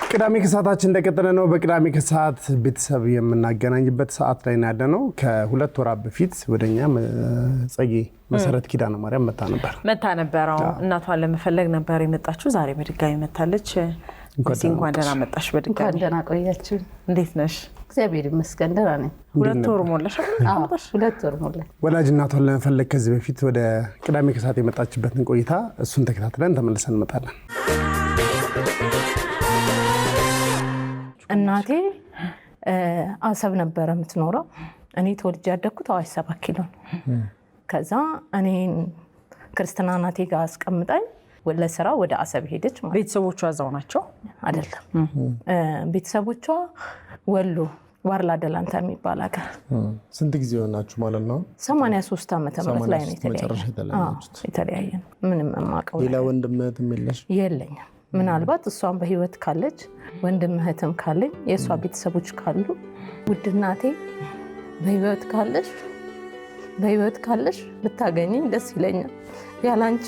ቅዳሜ ከሰዓታችን እንደቀጠለ ነው። በቅዳሜ ከሰዓት ቤተሰብ የምናገናኝበት ሰዓት ላይ ያለነው ከሁለት ወራት በፊት ወደኛ ጸጌ መሰረት ኪዳነ ማርያም መታ ነበር። እናቷን ለመፈለግ ነበር የመጣችው። ዛሬ በድጋሚ መታለች። እንኳን ደህና መጣሽ። በድጋሚ እንኳን ደህና ቆያችሁ። እንዴት ነሽ? እግዚአብሔር ይመስገን ደህና ነኝ። ሁለት ወር ሞላሽ? ሁለት ወር ሞላኝ። ወላጅ እናቷን ለመፈለግ ከዚህ በፊት ወደ ቅዳሜ ከሰዓት የመጣችበትን ቆይታ እሱን ተከታትለን ተመልሰን እንመጣለን። እናቴ አሰብ ነበር የምትኖረው። እኔ ተወልጄ ያደግኩት አዋሽ 7 ኪሎ ነው። ከዛ እኔ ክርስትና እናቴ ጋር አስቀምጣኝ ለስራ ወደ አሰብ ሄደች። ቤተሰቦቿ እዛው ናቸው አይደለም? ቤተሰቦቿ ወሎ ዋርላ ደላንታ የሚባል ሀገር። ስንት ጊዜ ሆናችሁ ማለት ነው? 83 ዓመተ ምህረት ላይ ነው የተለያየ ነው። ምንም የማውቀው ሌላ ወንድም እህትም የለሽ? የለኝም። ምናልባት እሷን በህይወት ካለች ወንድም እህትም ካለኝ የእሷ ቤተሰቦች ካሉ ውድ እናቴ በህይወት ካለሽ ብታገኘኝ ደስ ይለኛል። ያላንቺ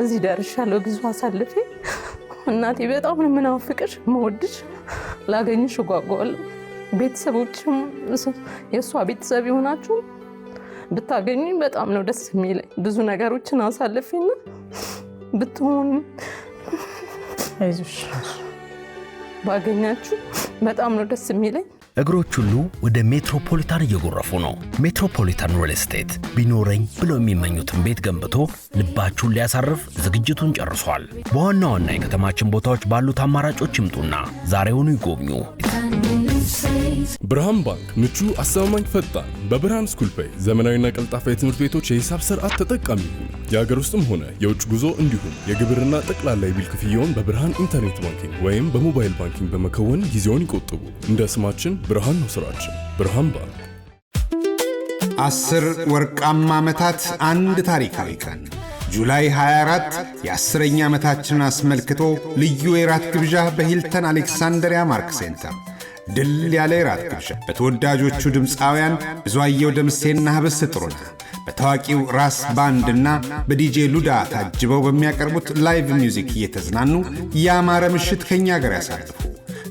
እዚህ ደርሻለሁ ብዙ አሳልፌ። እናቴ በጣም ነው የምናፍቅሽ፣ መወድሽ፣ ላገኝሽ እጓጓለሁ። ቤተሰቦችም የእሷ ቤተሰብ ይሆናችሁ ብታገኙኝ በጣም ነው ደስ የሚለኝ። ብዙ ነገሮችን አሳልፌና ብትሆን አይዞሽ ባገኛችሁ በጣም ነው ደስ የሚለኝ። እግሮች ሁሉ ወደ ሜትሮፖሊታን እየጎረፉ ነው። ሜትሮፖሊታን ሪል ስቴት ቢኖረኝ ብለው የሚመኙትን ቤት ገንብቶ ልባችሁን ሊያሳርፍ ዝግጅቱን ጨርሷል። በዋና ዋና የከተማችን ቦታዎች ባሉት አማራጮች ይምጡና ዛሬውኑ ይጎብኙ። ብርሃን ባንክ ምቹ፣ አስተማማኝ፣ ፈጣን በብርሃን ስኩል ፔይ ዘመናዊና ቀልጣፋ የትምህርት ቤቶች የሂሳብ ስርዓት ተጠቃሚ ይሁኑ። የሀገር ውስጥም ሆነ የውጭ ጉዞ እንዲሁም የግብርና ጠቅላላ የቢል ክፍያውን በብርሃን ኢንተርኔት ባንኪንግ ወይም በሞባይል ባንኪንግ በመከወን ጊዜውን ይቆጥቡ። እንደ ስማችን ብርሃን ነው ስራችን። ብርሃን ባንክ። 10 ወርቃማ ዓመታት አንድ ታሪካዊ ቀን ጁላይ 24 የ10ኛ ዓመታችንን አስመልክቶ ልዩ የራት ግብዣ በሂልተን አሌክሳንድሪያ ማርክ ሴንተር። ድል ያለ የራት ግብዣ በተወዳጆቹ ድምፃውያን ብዙአየሁ ደምሴና ህብስት ጥሩነህ በታዋቂው ራስ ባንድና በዲጄ ሉዳ ታጅበው በሚያቀርቡት ላይቭ ሚውዚክ እየተዝናኑ ያማረ ምሽት ከኛ ጋር ያሳልፉ።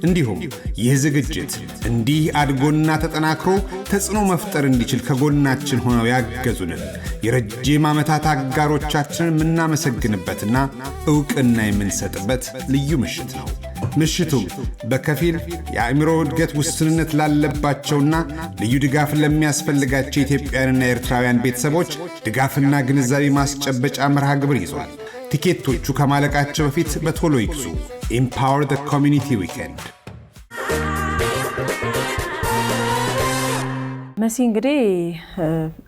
እንዲሁም ይህ ዝግጅት እንዲህ አድጎና ተጠናክሮ ተጽዕኖ መፍጠር እንዲችል ከጎናችን ሆነው ያገዙንን የረጅም ዓመታት አጋሮቻችንን የምናመሰግንበትና ዕውቅና የምንሰጥበት ልዩ ምሽት ነው። ምሽቱም በከፊል የአእምሮ እድገት ውስንነት ላለባቸውና ልዩ ድጋፍ ለሚያስፈልጋቸው ኢትዮጵያውያንና ኤርትራውያን ቤተሰቦች ድጋፍና ግንዛቤ ማስጨበጫ መርሃ ግብር ይዟል። ቲኬቶቹ ከማለቃቸው በፊት በቶሎ ይግዙ። Empower the Community Weekend። መሲ እንግዲህ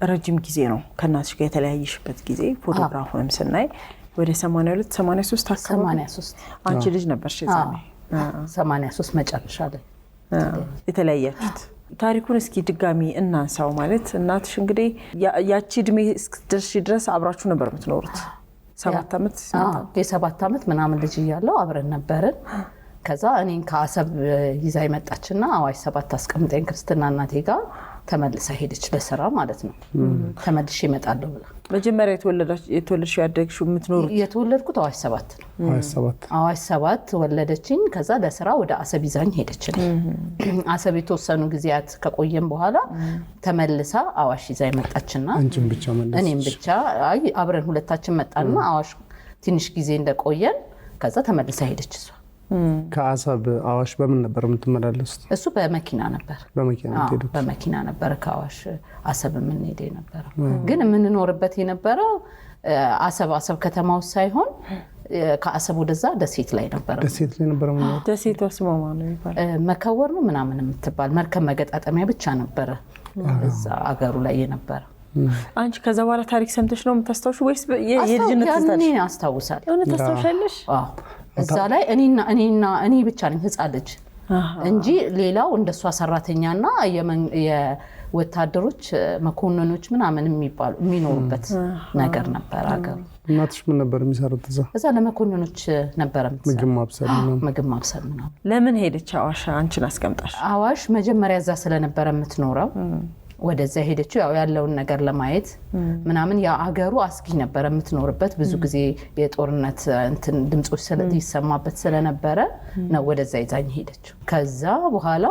ረጅም ጊዜ ነው ከእናትሽ ጋር የተለያየሽበት ጊዜ። ፎቶግራፉንም ስናይ ወደ 82 83 83 አንቺ ልጅ ነበርሽ ዛኔ? 83 መጨረሻ ላይ የተለያያችሁት። ታሪኩን እስኪ ድጋሚ እናንሳው። ማለት እናትሽ እንግዲህ ያቺ እድሜ እስክትደርሺ ድረስ አብራችሁ ነበር የምትኖሩት? 7 ዓመት የ7 ዓመት ምናምን ልጅ እያለሁ አብረን ነበርን። ከዛ እኔን ከአሰብ ይዛ ይመጣችና አዋሽ 7 አስቀምጠኝ ክርስትና እናቴ ጋር ተመልሳ ሄደች ለስራ ማለት ነው። ተመልሼ እመጣለሁ ብላ። መጀመሪያ የተወለድሽ ያደግሽው የምትኖሩት? የተወለድኩት አዋሽ 7 ነው። አዋሽ 7 ወለደችኝ። ከዛ ለስራ ወደ አሰብ ይዛኝ ሄደች። አሰብ የተወሰኑ ጊዜያት ከቆየን በኋላ ተመልሳ አዋሽ ይዛ ይመጣችና እኔም ብቻ አብረን ሁለታችን መጣንና አዋሽ ትንሽ ጊዜ እንደቆየን ከዛ ተመልሳ ሄደች እሷ። ከአሰብ አዋሽ በምን ነበር የምትመላለሱት? እሱ በመኪና ነበር። በመኪና ነበር ከአዋሽ አሰብ የምንሄደው ነበር። ግን የምንኖርበት የነበረው አሰብ ከተማ ውስጥ ሳይሆን ከአሰብ ወደዛ ደሴት ላይ ነበር። ደሴቷ ስሟ ማን ነው ይባላል? መከወር ነው ምናምን የምትባል መርከብ መገጣጠሚያ ብቻ ነበረ እዛ አገሩ ላይ የነበረ። አንቺ ከዛ በኋላ ታሪክ ሰምተሽ ነው የምታስታውሹ ወይስ የልጅነት ትዝታሽ? እኔ አስታውሳለሁ። እውነት ታስታውሻለሽ? አዎ። እዛ ላይ እኔ ብቻ ነኝ ህፃን ልጅ እንጂ ሌላው እንደሷ ሰራተኛና የወታደሮች መኮንኖች ምናምን የሚኖሩበት ነገር ነበር አገሩ። እናትሽ ምን ነበር የሚሰሩት እዛ? እዛ ለመኮንኖች ነበር ምግብ ማብሰል ምናምን። ለምን ሄደች አዋሽ አንቺን አስቀምጣሽ? አዋሽ መጀመሪያ እዛ ስለነበረ የምትኖረው ወደዛ ሄደችው ያው ያለውን ነገር ለማየት ምናምን ያ አገሩ አስጊ ነበር የምትኖርበት ብዙ ጊዜ የጦርነት እንትን ድምጾች ይሰማበት ስለነበረ ነው ወደዛ ይዛኝ ሄደችው ከዛ በኋላ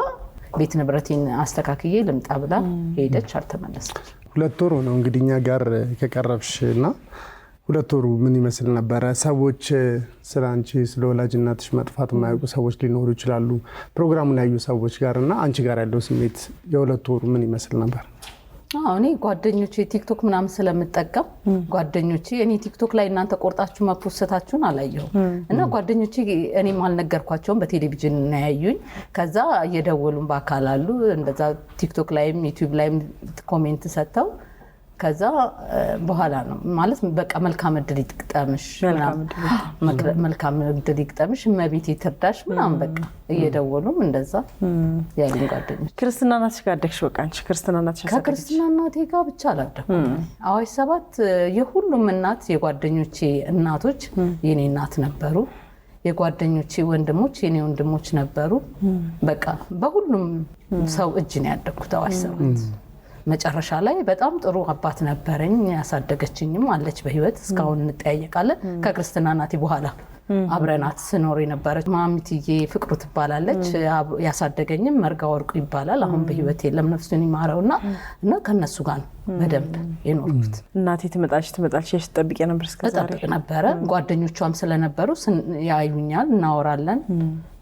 ቤት ንብረቴን አስተካክዬ ልምጣ ብላ ሄደች አልተመለሰች 2 ወር ነው እንግዲህ እኛ ጋር ከቀረብሽና 2 ወሩ ምን ይመስል ነበር ሰዎች ስላንቺ ስለወላጅናትሽ መጥፋት የማያውቁ ሰዎች ሊኖሩ ይችላሉ ፕሮግራሙን ያዩ ሰዎች ጋርና አንቺ ጋር ያለው ስሜት የ2 ወሩ ምን ይመስል ነበር እኔ ጓደኞቼ ቲክቶክ ምናምን ስለምጠቀም ጓደኞቼ እኔ ቲክቶክ ላይ እናንተ ቆርጣችሁ ማፖስታችሁን አላየው እና ጓደኞቼ እኔ ማልነገርኳቸውም በቴሌቪዥን ነው ያዩኝ ከዛ እየደወሉን በአካል አሉ እንደዛ ቲክቶክ ላይም ዩቲዩብ ላይም ኮሜንት ሰጥተው ከዛ በኋላ ነው ማለት በቃ መልካም እድል ይጥቅጠምሽ መልካም እድል ይጥቅጠምሽ መቤት ይትርዳሽ ምናምን በቃ እየደወሉም እንደዛ ያሉኝ ጓደኞች ክርስትና እናትሽ ጋር አደግሽ በቃ አንቺ ክርስትና እናትሽ ከክርስትና እናቴ ጋር ብቻ አላደኩም አዋሽ 7 የሁሉም እናት የጓደኞቼ እናቶች የኔ እናት ነበሩ የጓደኞቼ ወንድሞች የኔ ወንድሞች ነበሩ በቃ በሁሉም ሰው እጅ ነው ያደኩት አዋሽ 7 መጨረሻ ላይ በጣም ጥሩ አባት ነበረኝ ያሳደገችኝም አለች በህይወት እስካሁን እንጠያየቃለን ከክርስትና እናቴ በኋላ አብረናት ስኖር የነበረች ማሚትዬ ፍቅሩ ትባላለች ያሳደገኝም መርጋ ወርቁ ይባላል አሁን በህይወት የለም ነፍሱን ይማረውና እና ከነሱ ጋር በደንብ የኖርኩት እናቴ ትመጣልሽ ያስጠብቅ ነበር እስከዛሬ ነበረ ጓደኞቿም ስለነበሩ ያዩኛል እናወራለን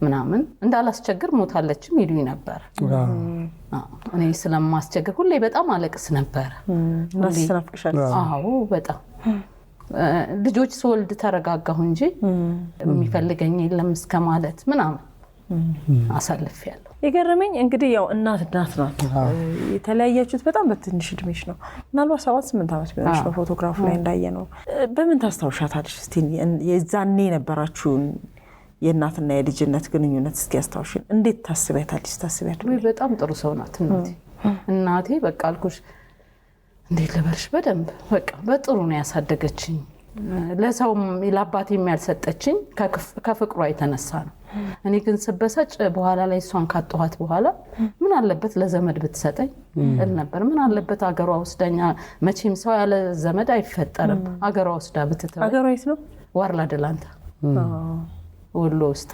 ምናምን እንዳላስቸግር ሞታለችም ይሉኝ ነበር እኔ ስለማስቸግር ሁሌ በጣም አለቅስ ነበር አዎ በጣም ልጆች ስወልድ ተረጋጋሁ እንጂ የሚፈልገኝ የለም እስከማለት ምናምን አሳልፌያለሁ የገረመኝ እንግዲህ ያው እናት ናት የተለያያችሁት በጣም በትንሽ እድሜሽ ነው ምናልባት 7-8 ዓመት ቢሆንሽ ነው ፎቶግራፍ ላይ እንዳየነው በምን ታስታውሻታለሽ እስቲ የዛኔ ነበራችሁን የእናትና የልጅነት ግንኙነት እስኪ ያስታውሽን እንዴት ታስቢያታለሽ በጣም ጥሩ ሰው ናት እናቴ በቃ አልኩሽ እንዴት ለበርሽ በደንብ በቃ በጥሩ ነው ያሳደገችኝ ለሰው ለአባቴ የሚያልሰጠችኝ ከፍቅሯ የተነሳ ነው እኔ ግን ስበሰጭ በኋላ ላይ እሷን ካጣኋት በኋላ ምን አለበት ለዘመድ ብትሰጠኝ ነበር ምን አለበት አገሯ ወስዳኛ መቼም ሰው ያለ ዘመድ አይፈጠርም አገሯ ወስዳ ብትተው አገሯ የት ነው ዋርላ ደላንታ ወሎ ውስጥ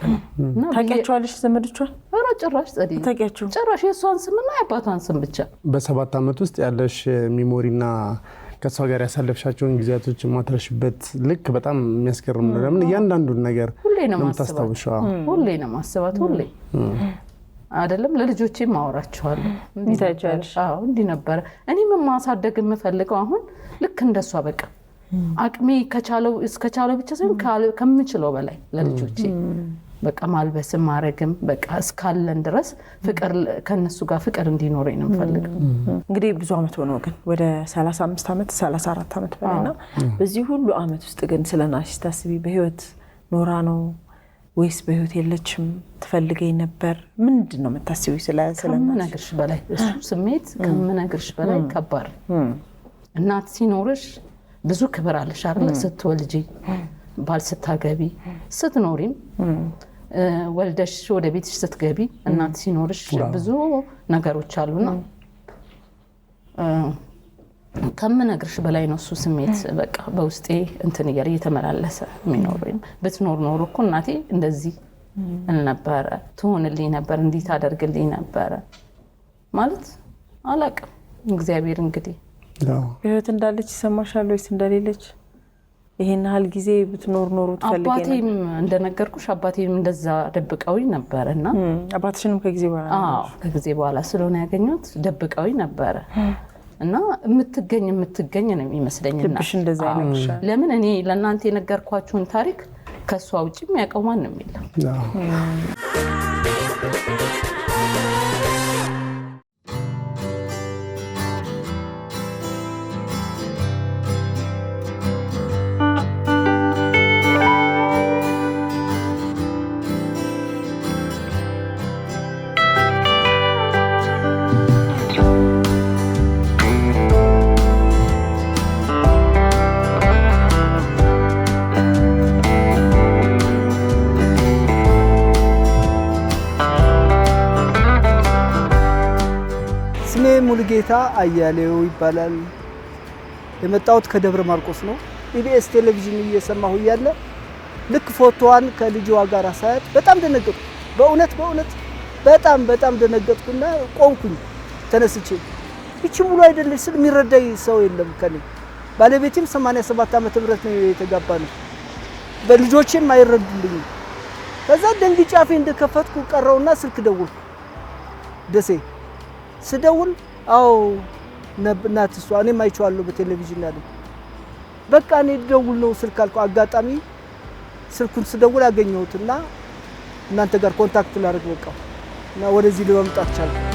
ነው ታውቂያቸዋለሽ ዘመዶቿን አራ ጭራሽ ጸዲ ታውቂያቸው ጭራሽ የሷን ስምና የአባቷን ስም ብቻ በ7 ዓመት ውስጥ ያለሽ ሚሞሪና ከሷ ጋር ያሳለፍሻቸውን ጊዜያቶች ማትረሽበት ልክ በጣም የሚያስገርም ነው ለምን እያንዳንዱን ነገር ሁሌ ነው ማስባት ሁሌ አይደለም ለልጆቼ ማወራቸዋለሁ እንዲህ ነበር እኔም ማሳደግ የምፈልገው አሁን ልክ እንደሷ በቃ አቅሜ እስከቻለው ብቻ ሳይሆን ከምችለው በላይ ለልጆቼ በቃ ማልበስም ማረግም በቃ እስካለን ድረስ ፍቅር ከነሱ ጋር ፍቅር እንዲኖረኝ ነው የምፈልገው እንግዲህ ብዙ አመት ሆኖ ግን ወደ 35 አመት 34 አመት በላይና በዚህ ሁሉ አመት ውስጥ ግን ስለናሽ ታስቢ በህይወት ኖራ ነው ወይስ በህይወት የለችም ትፈልገኝ ነበር ምንድነው የምታስቢው ስለነገርሽ በላይ እሱ ስሜት ከምነግርሽ በላይ ከባድ እናት ሲኖርሽ ብዙ ክብር አለሽ አይደል ስትወልጂ ባል ስታገቢ ስትኖሪም ወልደሽ ወደ ቤትሽ ስትገቢ እናት ሲኖርሽ ብዙ ነገሮች አሉና ከምነግርሽ በላይ ነው እሱ ስሜት በቃ በውስጤ እንትን እየተመላለሰ የሚኖረው ብትኖር ኖር እኮ እናቴ እንደዚህ ነበር ትሆንልኝ ነበር እንዲህ ታደርግልኝ ነበር ማለት አላቅም እግዚአብሔር እንግዲህ በህይወት እንዳለች ይሰማሻል ወይስ እንደሌለች ይሄን ያህል ጊዜ ብትኖር ኖሮ ትፈልጊ ነበር አባቴም እንደነገርኩሽ አባቴም እንደዛ ደብቀውኝ ነበርና አባትሽንም ከጊዜ በኋላ ስለሆነ ያገኙት ደብቀውኝ ነበር እና የምትገኝ ነው የሚመስለኝና ልብሽ እንደዛ ይነግርሻል ለምን እኔ ለእናንተ የነገርኳችሁን ታሪክ ከሷ ውጪ የሚያውቀው ማንም የለም ሙሉጌታ አያሌው ይባላል። የመጣሁት ከደብረ ማርቆስ ነው። ኢቢኤስ ቴሌቪዥን እየሰማሁ እያለ ልክ ፎቶዋን ከልጅዋ ጋር ሳያት በጣም ደነገጥኩ። በእውነት በጣም ደነገጥኩና ቆምኩኝ ተነስቼ። እቺ ሙሉ አይደለች ስል የሚረዳኝ ሰው የለም ከኔ። ባለቤቴም 87 ዓመተ ምህረት ነው የተጋባነው። በልጆቼም አይረዱልኝ። ከዛ ደንግጬ አፌ እንደከፈትኩ ቀረውና ስልክ ደወልኩ። ደሴ ስደውል አዎ ናት እሷ፣ እኔም አይቼዋለሁ በቴሌቪዥን ያለ። በቃ እኔ ደውል ነው ስልክ አልኩ። አጋጣሚ ስልኩን ስደውል አገኘሁትና እናንተ ጋር ኮንታክት ላደርግ በቃ እና ወደዚህ ለመምጣት ቻልኩ።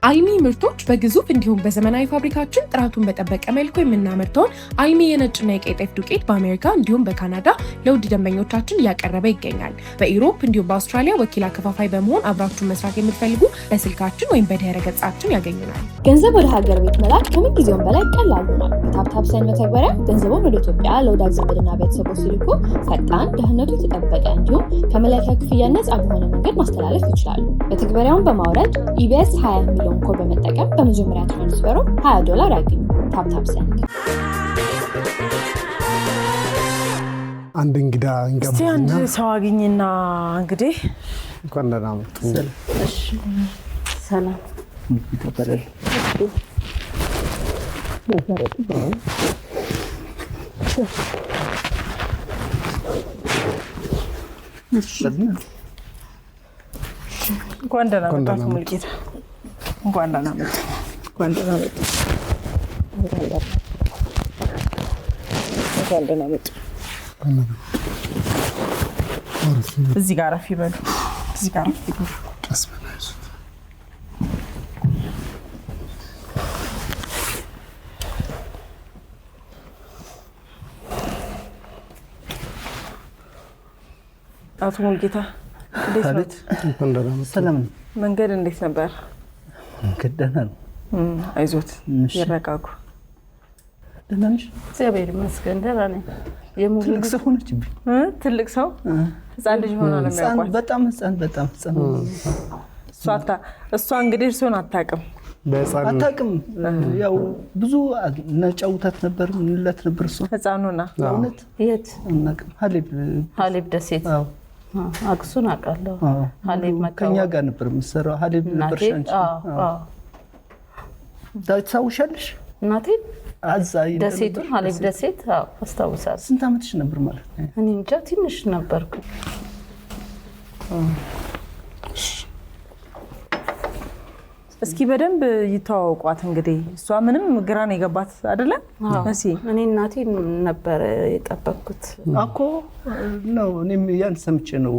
አይሚ ምርቶች በግዙፍ እንዲሁም በዘመናዊ ፋብሪካችን ጥራቱን በጠበቀ መልኩ የምናመርተውን አይሚ የነጭና የቀይ ጤፍ ዱቄት በአሜሪካ እንዲሁም በካናዳ ለውድ ደንበኞቻችን እያቀረበ ይገኛል። በኢሮፕ እንዲሁም በአውስትራሊያ ወኪል አከፋፋይ በመሆን አብራችሁን መስራት የምትፈልጉ በስልካችን ወይም በድህረ ገጻችን ያገኙናል። ገንዘብ ወደ ሀገር ቤት መላክ ከምንጊዜውም በላይ ቀላል ሆኗል። በታፕታፕ ሳይን መተግበሪያ ገንዘቡን ወደ ኢትዮጵያ ለወዳጅ ዘመድና ቤተሰቦች ሲልኩ ፈጣን፣ ደህንነቱ የተጠበቀ እንዲሁም ከመላኪያ ክፍያ ነፃ በሆነ መንገድ ማስተላለፍ ይችላሉ። መተግበሪያውን በማውረድ ኢቢኤስ 20 ሚሊዮን ኮድ በመጠቀም በመጀመሪያ ትራንስፈሩ $20 ያገኙ። ታፕታፕ ሰንድ አንድ እንግዳ እስቲ አንድ ሰው አግኝና እንግዲህ እንኳን ደህና መጡ። እሺ ሰላም ይተፈረል እንኳን ደህና መጣችሁ ሙሉጌታ። እንኳን ደህና መጡ። እንኳን ደህና መጡ። እንኳን ደህና መጡ። እዚህ ጋር አረፍ ይበሉ። እዚህ ጋር አረፍ ይበሉ። ቀስ በላሽ። አቶ ሙሉጌታ እንዴት ነው? ሰላም ነው። መንገድ እንዴት ነበር? መንገድ ደህና ነው። አይዞት ይረጋጉ። ደህና ነሽ? እግዚአብሔር ይመስገን ደህና ነኝ። ትልቅ ሰው ሆነችብኝ። ትልቅ ሰው ህፃን ልጅ ሆና ነው የሚያውቋት። በጣም ህፃን እሷ እንግዲህ እርሶን አታውቅም። አታውቅም። ያው ብዙ እናጫውታት ነበር፣ እንላት ነበር። እሷ ህፃኑና እውነት የት እናውቅም። ሀሌብ ደሴት አክሱን አውቃለሁ። ሀሌብ ከኛ ጋር ነበር የምትሰራው። ሀሌብ ነበር ሻንቺ። ታውሻለሽ? እናቴ አዛይ ደሴቱን ሀሌብ ደሴት አስታውሳለሁ። ስንት ዓመትሽ ነበር ማለት ነው? እኔ እንጃ ትንሽ ነበርኩ። እስኪ በደንብ ይተዋወቋት እንግዲህ። እሷ ምንም ግራን የገባት አይደለ? እሺ እኔ እናቴ ነበር የጠበቅኩት እኮ ነው። እኔም ያን ሰምቼ ነው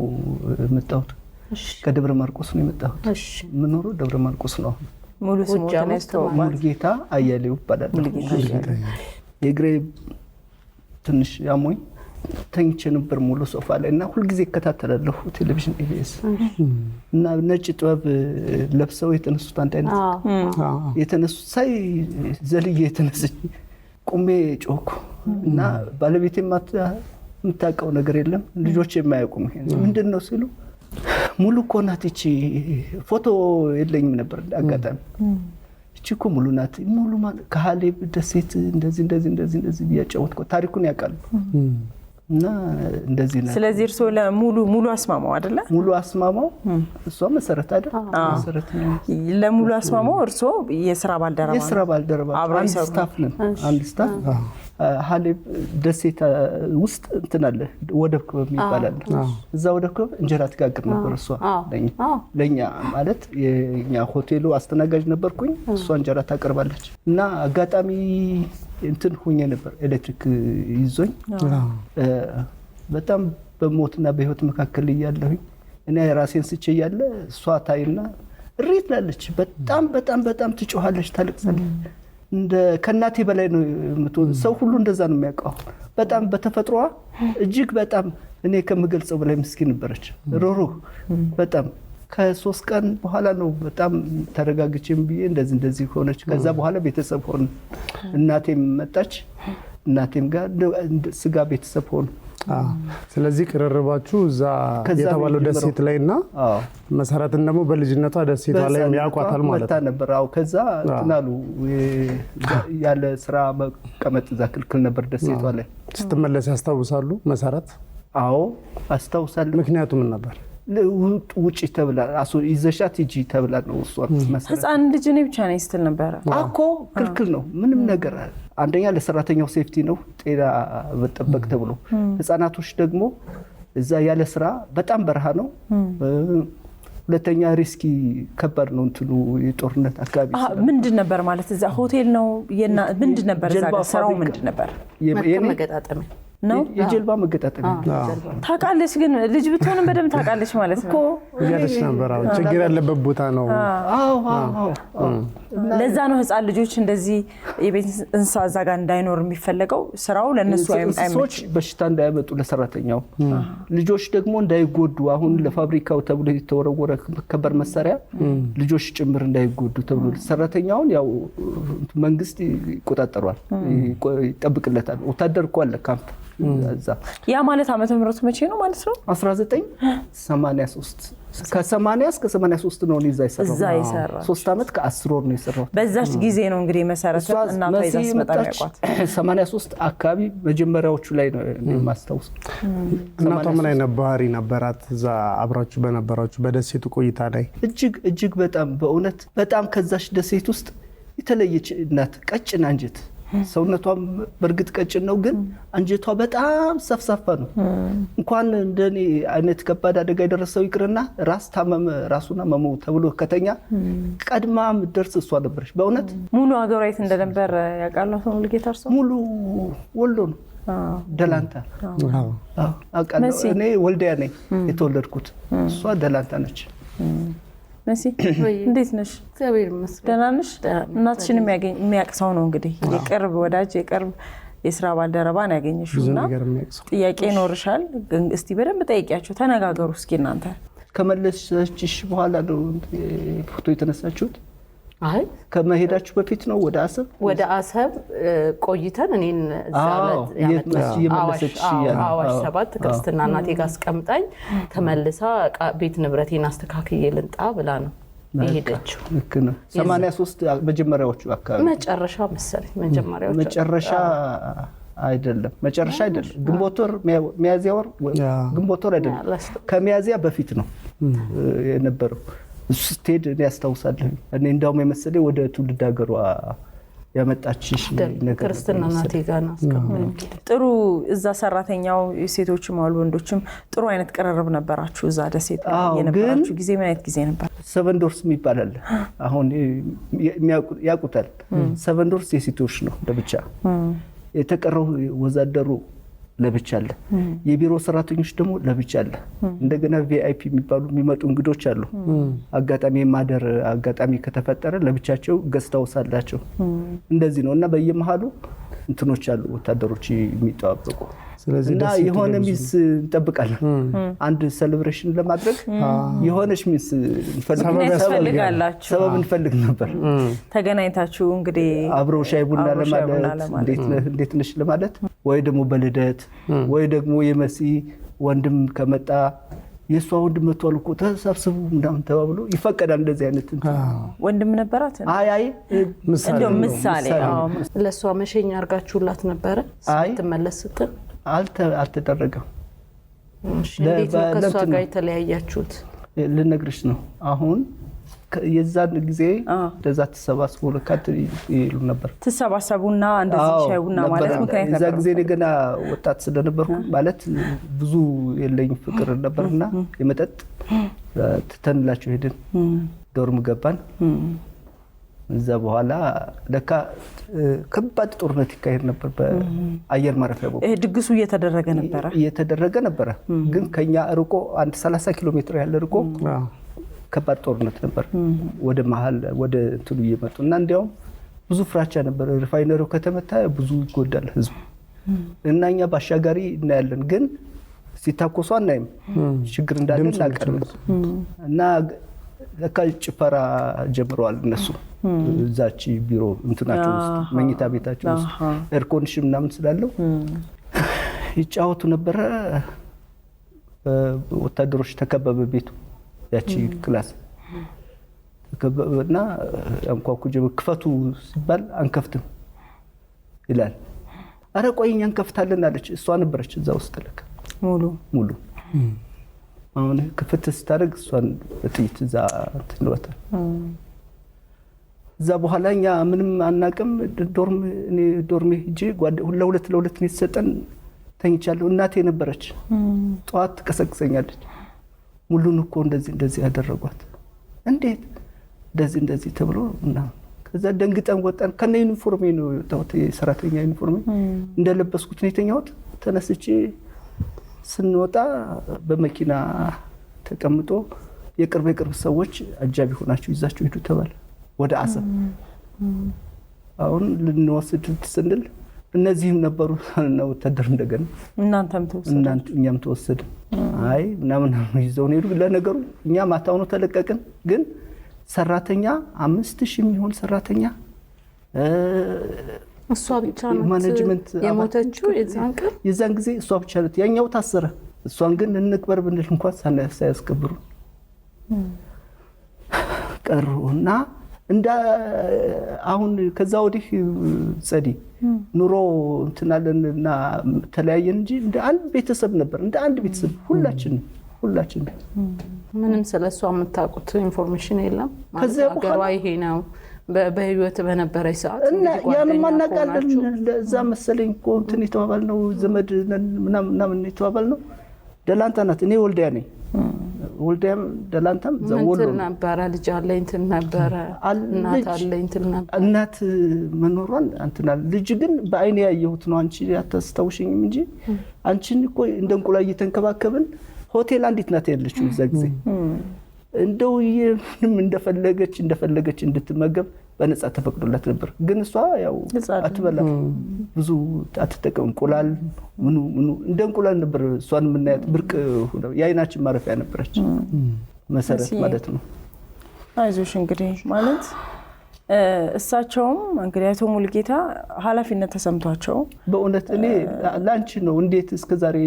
የመጣሁት። ከደብረ ማርቆስ ነው የመጣሁት። የምኖረው ደብረ ማርቆስ ነው። ሙሉ ስሙ ሙሉጌታ አያሌው ይባላል። የእግሬ ትንሽ ያሞኝ ተኝቼ ነበር ሙሉ ሶፋ ላይ እና ሁልጊዜ እከታተላለሁ ቴሌቪዥን ኢቢኤስ እና ነጭ ጥበብ ለብሰው የተነሱት አንድ አይነት የተነሱት ሳይ ዘልዬ የተነስኝ ቁሜ ጮኩ እና ባለቤቴ የምታውቀው ነገር የለም፣ ልጆች የማያውቁም። ምንድን ነው ሲሉ ሙሉ እኮ ናት እቺ። ፎቶ የለኝም ነበር አጋጣሚ። እቺ እኮ ሙሉ ናት። ሙሉ ማለት ከሀሌብ ደሴት እንደዚህ እያጫወትኩ ታሪኩን ያውቃሉ እና እንደዚህ ነው። ስለዚህ እርሶ ለሙሉ አስማማው አይደለ? ሙሉ አስማማው እሷ መሰረት አይደል? መሰረት ነው። ለሙሉ አስማማው እርሶ የሥራ ባልደረባ አንድ ስታፍ ነን። አንድ ስታፍ ሀሌብ ደሴት ውስጥ እንትን አለ፣ ወደብ ክበብ ይባላል። እዛ ወደብ ክበብ እንጀራ ትጋግር ነበር እሷ። ለኛ ማለት የኛ ሆቴሉ አስተናጋጅ ነበርኩኝ፣ እሷ እንጀራ ታቀርባለች። እና አጋጣሚ እንትን ሆኜ ነበር ኤሌክትሪክ ይዞኝ በጣም በሞትና በህይወት መካከል እያለሁኝ እኔ ራሴን ስቼ እያለ እሷ ታይና እሪት ላለች። በጣም ትጮሃለች፣ ታለቅሳለች። እንደ ከናቴ በላይ ነው የምትሆን። ሰው ሁሉ እንደዛ ነው የሚያውቀው። በጣም በተፈጥሯ እጅግ በጣም እኔ ከምገልጸው በላይ ምስኪን ነበረች። ሮሮ በጣም ከ3 ቀን በኋላ ነው በጣም ተረጋግቼም ብዬ እንደዚህ ሆነች። ከዛ በኋላ ቤተሰብ ሆነ። እናቴም መጣች። እናቴም ጋር ስጋ ቤተሰብ ሆነ። ስለዚህ ቅርርባችሁ እዛ የተባለው ደሴት ላይ እና መሰረትን ደግሞ በልጅነቷ ደሴቷ ላይ ያውቋታል ማለት ነበር። ከዛ ትናሉ ያለ ስራ መቀመጥ እዛ ክልክል ነበር ደሴቷ ላይ። ስትመለስ ያስታውሳሉ መሰረት? አዎ አስታውሳለሁ። ምክንያቱ ምን ነበር? ውጪ ተብላ ይዘሻት ሂጂ ተብላ ነው። እሷ ህፃን ልጅ እኔ ብቻ ነኝ ስትል ነበረ እኮ። ክልክል ነው ምንም ነገር። አንደኛ ለሰራተኛው ሴፍቲ ነው፣ ጤና መጠበቅ ተብሎ። ህፃናቶች ደግሞ እዛ ያለ ስራ በጣም በረሃ ነው። ሁለተኛ ሪስኪ ከባድ ነው። እንትኑ የጦርነት አካባቢ ምንድን ነበር ማለት እዛ ሆቴል ነው ምንድን ነበር እዛ ጋር ስራው ምንድን ነበር? መገጣጠሚያ ነው የጀልባ መገጣጠሚያ። ታውቃለች ግን ልጅ ብትሆንም በደንብ ታውቃለች ማለት ነው እያለች ነበር። ችግር ያለበት ቦታ ነው። ለዛ ነው ህፃን ልጆች እንደዚህ የቤት እንስሳ እዛ ጋር እንዳይኖር የሚፈለገው። ስራው ለነሱ አይመች፣ በሽታ እንዳያመጡ ለሰራተኛው፣ ልጆች ደግሞ እንዳይጎዱ። አሁን ለፋብሪካው ተብሎ የተወረወረ ከባድ መሳሪያ ልጆች ጭምር እንዳይጎዱ ተብሎ ሰራተኛውን ያው መንግስት ይቆጣጠሯል፣ ይጠብቅለታል። ወታደር እኮ አለ ካምፕ እዛ። ያ ማለት ዓመተ ምህረቱ መቼ ነው ማለት ነው? 1983 ከ80 እስከ 83 ነው እዛ ይሰራው። 3 ዓመት ከ10 ወር ነው የሰራው። በዛች ጊዜ ነው እንግዲህ መሰረት እናቷ ይዛ ስትመጣ ያቋት 83 አካባቢ መጀመሪያዎቹ ላይ ነው የማስታውስ። እናቷ ምን አይነት ባህሪ ነበራት እዛ አብራችሁ በነበራችሁ በደሴቱ ቆይታ ላይ? እጅግ በጣም በእውነት በጣም ከዛች ደሴት ውስጥ የተለየች እናት፣ ቀጭን አንጀት። ሰውነቷም በእርግጥ ቀጭን ነው፣ ግን አንጀቷ በጣም ሰፍሳፋ ነው። እንኳን እንደኔ አይነት ከባድ አደጋ የደረሰው ይቅርና ራሱን አመመው ተብሎ ከተኛ ቀድማ ምትደርስ እሷ ነበረች። በእውነት ሙሉ ሀገሯ የት እንደነበር ያውቃሉ ሙሉጌታ? እርሶ? ሙሉ ወሎ ነው፣ ደላንታ። እኔ ወልዲያ ነኝ የተወለድኩት፣ እሷ ደላንታ ነች። መሲ እንዴት ነሽ? እግዚአብሔር ይመስገን። ደህና ነሽ? እናትሽን የሚያውቅ ሰው ነው እንግዲህ የቅርብ ወዳጅ የቅርብ የስራ ባልደረባ ነው ያገኘሽውና ጥያቄ ይኖርሻል። እስቲ በደንብ ጠይቂያቸው፣ ተነጋገሩ እስኪ እናንተ። ከመለሰችሽ በኋላ ነው ፎቶ የተነሳችሁት? አይ ከመሄዳችሁ በፊት ነው ወደ አሰብ ቆይተን እኔን አዋሽ 7 ክርስትና እናቴ ጋር አስቀምጣኝ ተመልሳ ቤት ንብረቴን አስተካክዬ ልንጣ ብላ ነው የሄደችው። ልክ ነው። 83 መጀመሪያዎቹ አካባቢ መጨረሻ መሰለኝ። መጨረሻ አይደለም፣ ግንቦት ወር ሚያዝያ ወር፣ ግንቦት ወር አይደለም፣ ከሚያዝያ በፊት ነው የነበረው። ስትሄድ እኔ ያስታውሳለሁ። እኔ እንዳውም የመሰለኝ ወደ ትውልድ ሀገሯ ያመጣችሽ ነገር ክርስትና እናቴ ጋር ነው አስቀምጠኝ። ጥሩ እዛ ሰራተኛው ሴቶችም አሉ ወንዶችም ጥሩ አይነት ቅርርብ ነበራችሁ እዛ ደሴት የነበራችሁ ጊዜ? ምን አይነት ጊዜ ነበር? 7 ዶርስ የሚባል አለ። አሁን ያውቁታል። 7 ዶርስ የሴቶች ነው ለብቻ፣ የተቀረው ወዛደሩ ለብቻ አለ፣ የቢሮ ሰራተኞች ደግሞ ለብቻ አለ። እንደገና ቪአይፒ የሚባሉ የሚመጡ እንግዶች አሉ። አጋጣሚ ማደር አጋጣሚ ከተፈጠረ ለብቻቸው ገስታውስ አላቸው። እንደዚህ ነው እና በየመሃሉ እንትኖች አሉ ወታደሮች የሚጠባበቁ። እና የሆነ ሚስ እንጠብቃለን። አንድ ሴሌብሬሽን ለማድረግ የሆነች ሚስ ሰበብ እንፈልግ ነበር። ተገናኝታችሁ እንግዲህ አብረው ሻይ ቡና ለማለት እንዴት ነሽ ለማለት፣ ወይ ደግሞ በልደት ወይ ደግሞ የመሲ ወንድም ከመጣ የሷ ወንድም መጥቷል እኮ ተሰብስቡ ምናምን ተባብሎ ይፈቀዳል። እንደዚህ አይነት ወንድም ነበራት። አይ ምሳሌ ለሷ መሸኛ አርጋችሁላት ነበረ ስትመለስ ስትል? አልተደረገም። እንዴት ነው ከሷ ጋር የተለያያችሁት? ልነግርሽ ነው። አሁን የዛን ጊዜ እንደዛ ተሰባስቦ ለካት ይሉ ነበር። ተሰባሰቡና እንደዚህ ሻይ ቡና ማለት ምክንያት ነበር። የዛ ጊዜ ገና ወጣት ስለነበርኩ ማለት ብዙ የለኝ ፍቅር ነበርና የመጠጥ ተተንላችሁ ሄድን፣ ዶርም ገባን። እዛ በኋላ ለካ ከባድ ጦርነት ይካሄድ ነበር በአየር ማረፊያ ቦታ። ድግሱ እየተደረገ ነበረ፣ ግን ከኛ ርቆ አንድ 30 ኪሎ ሜትር ያለ ርቆ ከባድ ጦርነት ነበር። ወደ መሃል ወደ እንትኑ እየመጡ እና እንዲያውም ብዙ ፍራቻ ነበር። ሪፋይነሪው ከተመታ ብዙ ይጎዳል ህዝቡ እና እኛ ባሻጋሪ እናያለን። ግን ሲታኮሱ አናይም ችግር እንዳለ እናቀርብ እና ለካ ጭፈራ ጀምረዋል እነሱ እዛች ቢሮ እንትናቸው ውስጥ መኝታ ቤታቸው ውስጥ ኤር ኮንዲሽን ምናምን ስላለው ይጫወቱ ነበር ወታደሮች ተከበበ ቤቱ ያቺ ክላስ ተከበበና አንኳኩ ጀብ ክፈቱ ሲባል አንከፍትም ይላል አረ ቆይኛ እንከፍታለን አለች እሷ ነበረች እዛ ውስጥ ለካ ሙሉ አሁን ክፍት ስታደርግ እሷን በጥይት እዛ ትንወታል እዛ በኋላኛ ምንም አናቀም ዶርሜ ሂጄ ለሁለት ነው የተሰጠን ተኝቻለሁ እናቴ ነበረች ጧት ተቀሰቅሰኛለች ሙሉን እኮ እንደዚህ ያደረጓት እንዴት እንደዚህ ተብሎ እና ከዛ ደንግጠን ወጣን ከነ ዩኒፎርሜ ነው የወጣሁት የሰራተኛ ዩኒፎርሜ እንደለበስኩት ነው የተኛሁት ተነስቼ ስንወጣ በመኪና ተቀምጦ የቅርብ ሰዎች አጃቢ ሆናችሁ ይዛችሁ ሄዱ ተባለ ወደ አሰብ አሁን ልንወስድ ስንል እነዚህም ነበሩ ነው ወታደር እንደገና እናንተም ተወሰደ አይ ምናምን ይዘው ሄዱ ለነገሩ እኛ ማታው ነው ተለቀቅን ግን ሰራተኛ 5000 የሚሆን ሰራተኛ እሷ ብቻ ነው ማኔጅመንት የሞተችው የዛን ጊዜ እሷ ብቻ ነው ያኛው ታሰረ እሷን ግን እንቅበር ብንል እንኳን ሳያስከብሩ ቀሩና እንደ አሁን ከዛ ወዲህ ጸዲ ኑሮ እንትናለንና ተለያየን እንጂ እንደ አንድ ቤተሰብ ነበር እንደ አንድ ቤተሰብ ሁላችን ምንም ስለሷ የምታውቁት ኢንፎርሜሽን የለም ከዛ በኋላ ይሄ ነው በህይወት በነበረች ሰዓት እና ያንን ማናቃለን ለዛ መሰለኝ እኮ እንትን የተባባል ነው ዘመድ ምናምን የተባባል ነው ደላንታ ናት እኔ ወልዲያ ነኝ ወልዲያም ደላንታም ዘወሎ ነበር ልጅ አለኝ እንትን ነበር እናት አለኝ እንትን ነበር እናት መኖሯን አንተና ልጅ ግን በአይኔ ያየሁት ነው አንቺ አታስታውሽኝም እንጂ አንቺን እኮ እንደ እንቁላል እየተንከባከብን ሆቴል አንዲት ናት ያለችው እዛ ጊዜ እንደው ምንም እንደፈለገች እንድትመገብ በነፃ ተፈቅዶላት ነበር ግን እሷ ያው አትበላም ብዙ አትጠቀም እንቁላል ምኑ እንደ እንቁላል ነበር እሷን ምናያት ብርቅ ያይናችን ማረፊያ ነበረች መሰረት ማለት ነው አይዞሽ እንግዲህ ማለት እሳቸውም እንግዲህ አቶ ሙሉጌታ ኃላፊነት ተሰምቷቸው በእውነት እኔ ላንቺ ነው እንዴት እስከዛሬ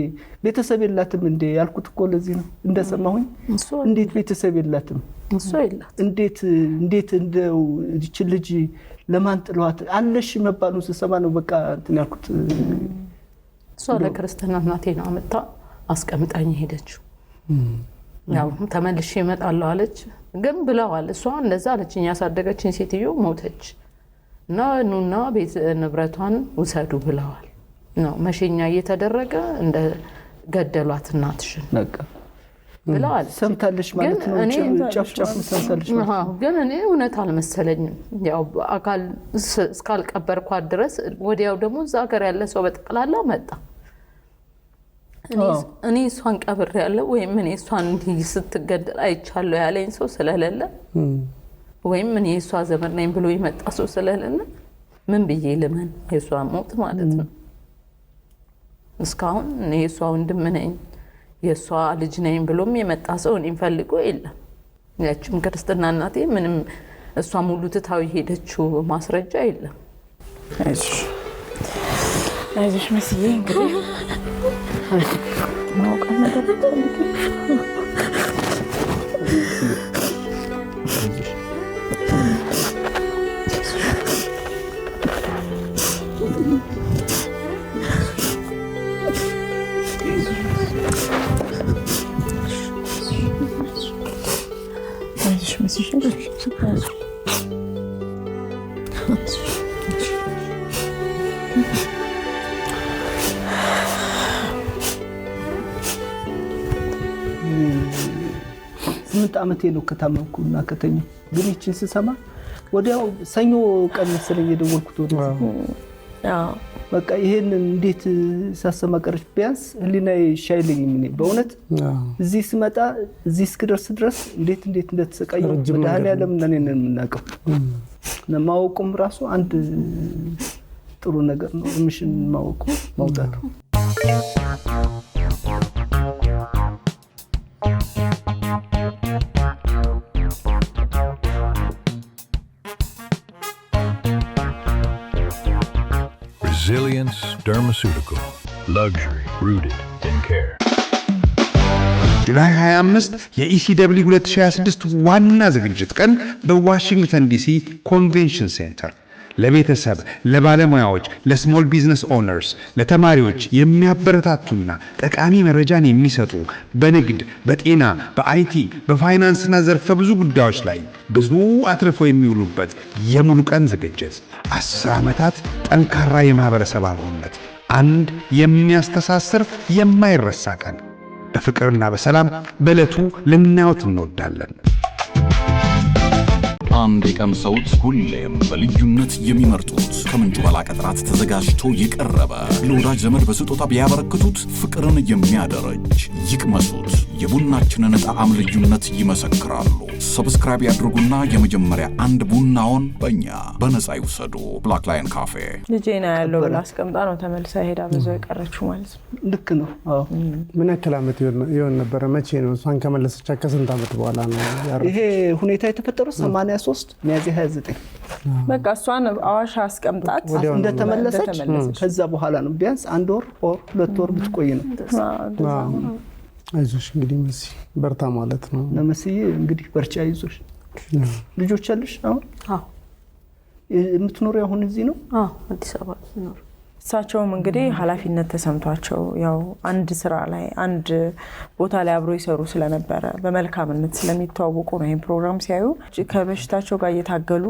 ቤተሰብ የላትም እንዴ ያልኩት እኮ ለዚህ ነው እንደሰማሁኝ እንዴት ቤተሰብ የላትም እሱ የላት እንዴት እንደው እቺ ልጅ ለማን ጥሏት አለሽ መባሉን ስሰማ ነው በቃ እንትን ያልኩት እሷ ለክርስቲያና እናቴ ነው አመጣ አስቀምጣኝ ሄደችው ያው ተመልሼ እመጣለሁ አለች ግን ብለዋል እሷ እንደዛ አለችኝ ያሳደገችኝ ሴትዮ ሞተች እና ኑና ቤት ንብረቷን ውሰዱ ብለዋል ነው መሸኛ እየተደረገ እንደ ገደሏት እናትሽን በቃ ብለዋል ሰምታለሽ ማለት ነው ጫፍጫፍ ሰምታለሽ ግን እኔ እውነት አልመሰለኝም ያው አካል እስካልቀበርኳት ድረስ ወዲያው ደግሞ እዛ ሀገር ያለ ሰው በጠቅላላ መጣ እኔ እሷን ቀብር ያለው ወይም እኔ እሷን ስትገደል አይቻለሁ ያለኝ ሰው ስለሌለ ወይም እኔ እሷ ዘመድ ነኝ ብሎ ይመጣ ሰው ስለሌለ ምን ብዬ ልመን የሷ ሞት ማለት ነው እስካሁን እኔ እሷ ወንድም ነኝ የሷ ልጅ ነኝ ብሎም የመጣ ሰው እኔን ፈልጎ የለም ያቺም ክርስትና እናቴ ምንም እሷ ሙሉ ትታው ሄደችው ማስረጃ የለም አይዞሽ መስዬ እንግዲህ ማውቃ ነገር ዓመቴ ነው ከታመምኩና ከተኛ ግን እቺን ስሰማ ወዲያው ሰኞ ቀን መሰለኝ የደወልኩት ወዲያው በቃ ይሄን እንዴት ሳሰማ ቀረች ቢያንስ ህሊናዬ ሻይልኝ ምን በእውነት እዚህ ስመጣ እዚህ እስክደርስ ድረስ እንዴት እንደተሰቃየሁ በዳህል ያለም ነን የምናቀው ማወቁም ራሱ አንድ ጥሩ ነገር ነው ምሽን ማወቁ ማውጣቱ Dermaceutical. Luxury rooted in care. ጁላይ 25 የኢሲደብሊው 2026 ዋና ዝግጅት ቀን በዋሽንግተን ዲሲ ኮንቬንሽን ሴንተር ለቤተሰብ፣ ለባለሙያዎች፣ ለስሞል ቢዝነስ ኦነርስ፣ ለተማሪዎች የሚያበረታቱና ጠቃሚ መረጃን የሚሰጡ በንግድ፣ በጤና፣ በአይቲ፣ በፋይናንስና ዘርፈ ብዙ ጉዳዮች ላይ ብዙ አትርፈው የሚውሉበት የሙሉ ቀን ዝግጅት 10 ዓመታት ጠንካራ የማህበረሰብ አብሮነት፣ አንድ የሚያስተሳስር የማይረሳ ቀን በፍቅርና በሰላም በዕለቱ ልናዩት እንወዳለን። አንድ የቀምሰውት ሁሌም በልዩነት የሚመርጡት ከምንጩ በላቀ ጥራት ተዘጋጅቶ የቀረበ ለወዳጅ ዘመድ በስጦታ ቢያበረክቱት ፍቅርን የሚያደረጅ ይቅመሱት። የቡናችንን ጣዕም ልዩነት ይመሰክራሉ። ሰብስክራይብ ያድርጉና የመጀመሪያ አንድ ቡናውን በእኛ በነፃ ይውሰዱ። ብላክ ላየን ካፌ። ልጄና ያለው ብላ አስቀምጣ ነው ተመልሳ ሄዳ በዛው የቀረችው ማለት ነው። ልክ ነው። ምን ያክል ዓመት ይሆን ነበረ? መቼ ነው እሷን ከመለሰች? ከስንት ዓመት በኋላ ነው ይሄ ሁኔታ የተፈጠረው? 83 ሚያዝያ 29 በቃ እሷን አዋሽ አስቀምጣት እንደተመለሰች ከዛ በኋላ ነው። ቢያንስ 1 ወር ኦር 2 ወር ብትቆይ ነው። አይዞሽ እንግዲህ መሲ በርታ ማለት ነው። ለመስዬ እንግዲህ በርቻ አይዞሽ። ልጆች አሉሽ አሁን? አዎ። የምትኖሪው አሁን እዚህ ነው? አዎ፣ አዲስ አበባ ነው። እሳቸውም እንግዲህ ኃላፊነት ተሰምቷቸው ያው አንድ ስራ ላይ አንድ ቦታ ላይ አብሮ ይሰሩ ስለነበረ በመልካምነት ስለሚተዋወቁ ነው ይሄን ፕሮግራም ሲያዩ ከበሽታቸው ጋር እየታገሉ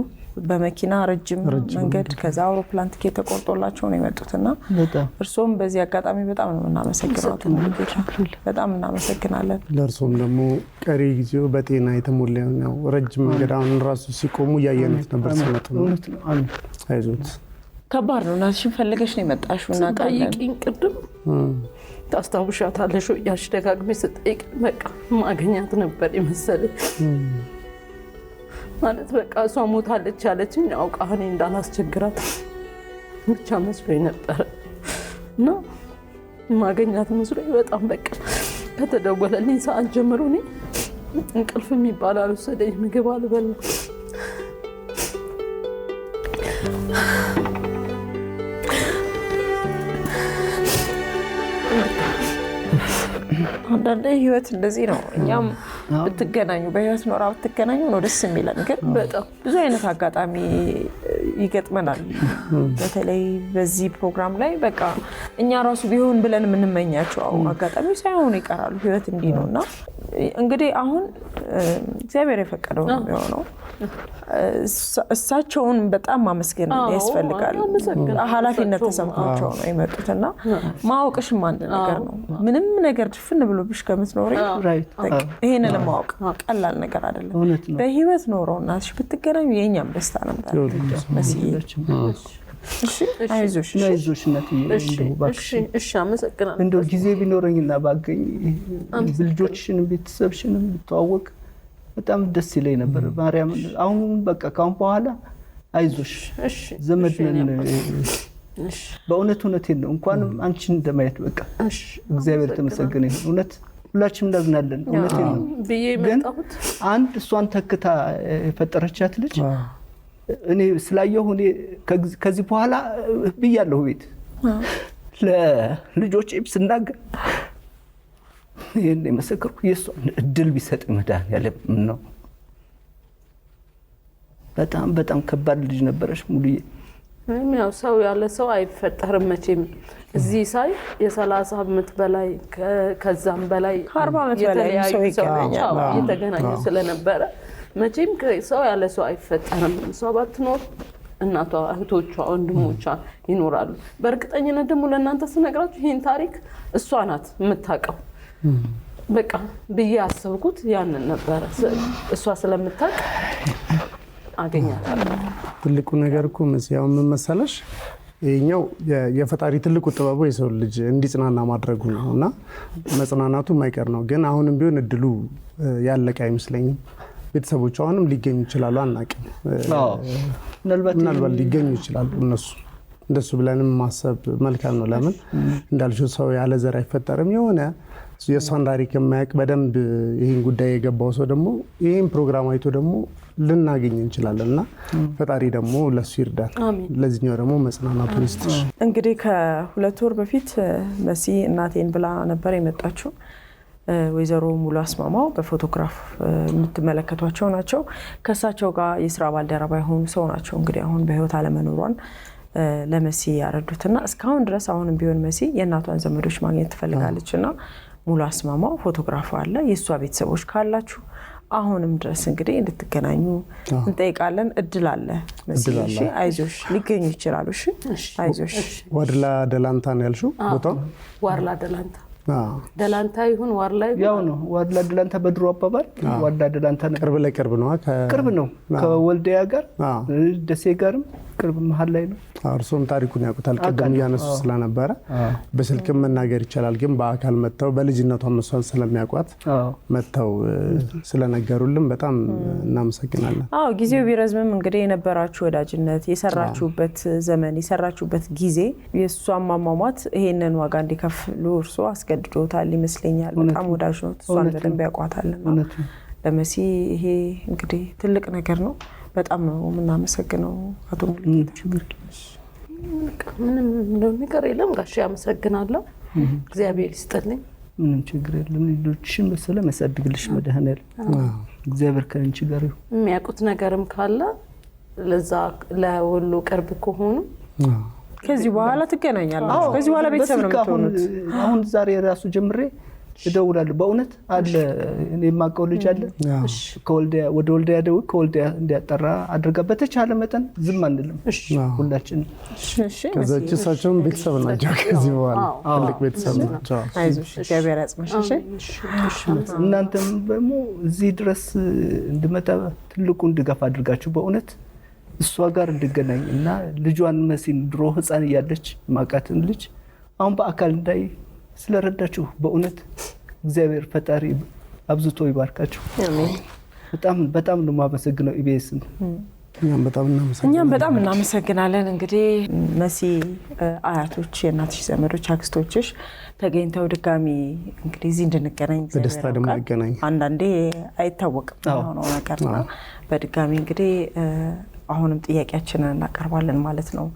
በመኪና ረጅም መንገድ ከዛ አውሮፕላን ትኬት ተቆርጦላቸው ነው የመጡትና እርሶም በዚህ አጋጣሚ በጣም ነው እናመሰግናለን። በጣም እናመሰግናለን። ለእርሶም ደግሞ ቀሪ ጊዜው በጤና የተሞላ ነው። ረጅም መንገድ አሁን ራሱ ሲቆሙ ያየኑት ነበር ሲመጡ ነው። አይዞት። ከባድ ነው። እናትሽን ፈልገሽ ነው የመጣሽው እና ጠይቂኝ ቅድም ታስታውሻታለሽ ያሽ ደጋግሜ ስጠይቅ በቃ ማግኛት ነበር የመሰለኝ ማለት በቃ እሷ ሞታለች ያለችኝ አውቃ እኔ እንዳላስቸግራት ብቻ መስሎኝ ነበር እና ማግኛት መስሎኝ በጣም በቃ ከተደወለልኝ ሰዓት ጀምሮ እኔ እንቅልፍ የሚባል አልወሰደኝ፣ ምግብ አልበላም። አንዳንዴ ህይወት እንደዚህ ነው። እኛም ብትገናኙ በህይወት ኖራ ብትገናኙ ነው ደስ የሚለን፣ ግን በጣም ብዙ አይነት አጋጣሚ ይገጥመናል። በተለይ በዚህ ፕሮግራም ላይ በቃ እኛ ራሱ ቢሆን ብለን የምንመኛቸው አጋጣሚ ሳይሆኑ ይቀራሉ። ህይወት እንዲህ ነውና እንግዲህ አሁን እግዚአብሔር የፈቀደው ነው የሚሆነው። እሳቸውን በጣም ማመስገን ያስፈልጋል። ኃላፊነት ተሰምቷቸው ነው የመጡትና ማወቅሽም አንድ ነገር ነው። ምንም ነገር ድፍን ብሎብሽ ከምትኖሪ ይሄንን ማወቅ ቀላል ነገር አይደለም። በህይወት ኖረው እናትሽ ብትገናኙ የኛም ደስታ ነበር። አይዞሽ እናትዬ። እሺ አመሰግናለሁ። እንደው ጊዜ ቢኖረኝና ባገኝ ልጆችሽን ቤተሰብሽንም ብትዋወቅ በጣም ደስ ይለኝ ነበር። ማርያም አሁን በቃ ካሁን በኋላ አይዞሽ ዘመድ ነን። በእውነት እውነቴን ነው። እንኳንም አንቺን እንደማየት በቃ እግዚአብሔር ተመሰገነ ይሁን። እውነት ሁላችንም እንዳዝናለን። እውነቴን ነው። ግን አንድ እሷን ተክታ የፈጠረቻት ልጅ እኔ ስላየሁ እኔ ከዚህ በኋላ ብያለሁ ቤት ለልጆች ስናገር ይሄን የመሰከርኩ የእሷን እድል ቢሰጥ መድኃኒዓለም ነው። በጣም በጣም ከባድ ልጅ ነበረች ሙሉዬ። ያው ሰው ያለ ሰው አይፈጠርም መቼም። እዚህ ሳይ የ30 ዓመት በላይ ከዛም በላይ 40 ዓመት በላይ ሰው ይገናኛል የተገናኙ ስለነበረ መቼም ሰው ያለ ሰው አይፈጠርም። ሰው ባትኖር እናቷ፣ እህቶቿ፣ ወንድሞቿ ይኖራሉ። በእርግጠኝነት ደግሞ ለእናንተ ስነግራችሁ ይሄን ታሪክ እሷ ናት የምታውቀው በቃ ብዬ አሰብኩት። ያንን ነበረ እሷ ስለምታውቅ አገኛታለሁ። ትልቁ ነገር እኮ መስያው ምን መሰለሽ፣ ይሄኛው የፈጣሪ ትልቁ ጥበቡ የሰው ልጅ እንዲጽናና ማድረጉ ነውና መጽናናቱ የማይቀር ነው። ግን አሁንም ቢሆን እድሉ ያለቀ አይመስለኝም። ቤተሰቦቿ አሁንም ሊገኙ ይችላሉ፣ አናውቅም። ምናልባት ሊገኙ ይችላሉ እነሱ። እንደሱ ብለንም ማሰብ መልካም ነው። ለምን እንዳልሽው ሰው ያለ ዘር አይፈጠርም። የሆነ የሷን ታሪክ የማያውቅ በደንብ ይሄን ጉዳይ የገባው ሰው ደግሞ ይሄን ፕሮግራም አይቶ ደግሞ ልናገኝ እንችላለንና ፈጣሪ ደግሞ ለሱ ይርዳል። ለዚህኛው ደግሞ መጽናናቱን ይስጥሽ። እንግዲህ ከ2 ወር በፊት መሲ እናቴን ብላ ነበር የመጣችው። ወይዘሮ ሙሉ አስማማው በፎቶግራፍ የምትመለከቷቸው ናቸው። ከሳቸው ጋር የስራ ባልደረባ የሆኑ ሰው ናቸው። እንግዲህ አሁን በህይወት አለመኖሯን ለመሲ ያረዱትና እስካሁን ድረስ አሁንም ቢሆን መሲ የእናቷን ዘመዶች ማግኘት ትፈልጋለችና ሙሉ አስማማው ፎቶግራፍ አለ። የሷ ቤተሰቦች ካላችሁ አሁንም ድረስ እንግዲህ እንድትገናኙ እንጠይቃለን። እድል አለ መሲ። እሺ አይዞሽ፣ ሊገኙ ይችላሉ። እሺ አይዞሽ። ዋድላ ደላንታ ነው ያልሽው ቦታው? ዋርላ ደላንታ ደላንታ ይሁን ዋርላ ያው ነው። ዋርላ ደላንታ በድሮ አባባል ዋርላ ደላንታ ነው። ቅርብ ለቅርብ ነው። ቅርብ ነው ከወልዲያ ጋር ደሴ ጋርም ቅርብ መሃል ላይ ነው። እርሶም ታሪኩን ያውቁታል። ቀደም ያነሱ ስለነበረ በስልክም መናገር ይችላል። ግን በአካል መተው በልጅነቷ መስዋዕት ስለሚያውቋት መተው ስለነገሩልን በጣም እናመሰግናለን። ጊዜው ቢረዝምም እንግዲህ የነበራችሁ ወዳጅነት የሰራችሁበት ዘመን የሰራችሁበት ጊዜ የሷም ማማሟት ይሄንን ዋጋ እንዲከፍሉ እርሶ አስገድዶታል ይመስለኛል። በጣም ወዳጅ ነው። እሷን በደንብ ያውቋታልና ለመሲ ይሄ እንግዲህ ትልቅ ነገር ነው። በጣም ነው የምናመሰግነው አቶ ሙሉጌታ። ምንም ነገር የለም ጋሽ፣ አመሰግናለሁ። እግዚአብሔር ይስጥልኝ። ምንም ችግር የለም። ልጆችሽን በሰላም ያሳድግልሽ መድኃኔዓለም። እግዚአብሔር ከአንቺ ጋር ይሁን። የሚያውቁት ነገርም ካለ ለዛ ለወሎ ቅርብ ከሆኑ ከዚህ በኋላ ትገናኛላችሁ። ከዚህ በኋላ ቤተሰብ ነው የምትሆኑት። አሁን ዛሬ ራሱ ጀምሬ እደውላለሁ። በእውነት አለ እኔ የማውቀው ልጅ አለ ከወልዲያ ወደ ወልዲያ ደውል ከወልዲያ እንዲያጠራ አድርጋ በተቻለ መጠን ዝም አንልም ሁላችን። እሺ ከዛች እሳቸውም ቤተሰብ ናቸው። ከዚህ በኋላ ትልቅ ቤተሰብ ናቸው። አይዞሽ፣ እግዚአብሔር ያጽናሽ። እሺ እናንተም ደግሞ እዚህ ድረስ እንድመጣ ትልቁን ድጋፍ አድርጋችሁ በእውነት እሷ ጋር እንድገናኝ እና ልጇን መሲን ድሮ ህፃን እያለች ማቃትን ልጅ አሁን በአካል እንዳይ ስለረዳችሁ በእውነት እግዚአብሔር ፈጣሪ አብዝቶ ይባርካችሁ። አሜን። በጣም ነው የማመሰግነው ኢቢኤስን። እኛም በጣም እናመሰግናለን። እንግዲህ መሲ አያቶች፣ የእናትሽ ዘመዶች፣ አክስቶችሽ ተገኝተው ድጋሚ እንግዲህ እዚህ እንድንገናኝ በደስታ ደግሞ እንገናኝ። አንዳንዴ አይታወቅም የሆነው ነገርና በድጋሚ እንግዲህ አሁንም ጥያቄያችንን እናቀርባለን ማለት ነው።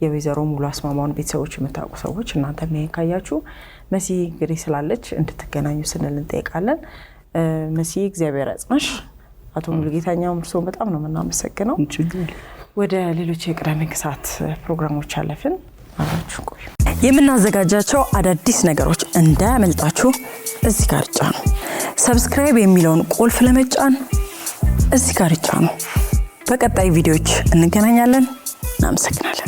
የወይዘሮ ሙሉ አስማማውን ቤተሰቦች የምታውቁ ሰዎች እናንተ ምን ካያችሁ መሲ እንግዲህ ስላለች እንድትገናኙ ስንል እንጠይቃለን። መሲ እግዚአብሔር ያጽናሽ። አቶ ሙሉጌታኛው እርስዎን በጣም ነው የምናመሰግነው። ወደ ሌሎች የቅዳሜ ከሰዓት ፕሮግራሞች አለፍን። አብራችሁ ቆዩ። የምናዘጋጃቸው አዳዲስ ነገሮች እንዳያመልጣችሁ እዚህ ጋር ጫኑ። ሰብስክራይብ የሚለውን ቁልፍ ለመጫን እዚህ ጋር ጫኑ። በቀጣይ ቪዲዮዎች እንገናኛለን። እናመሰግናለን።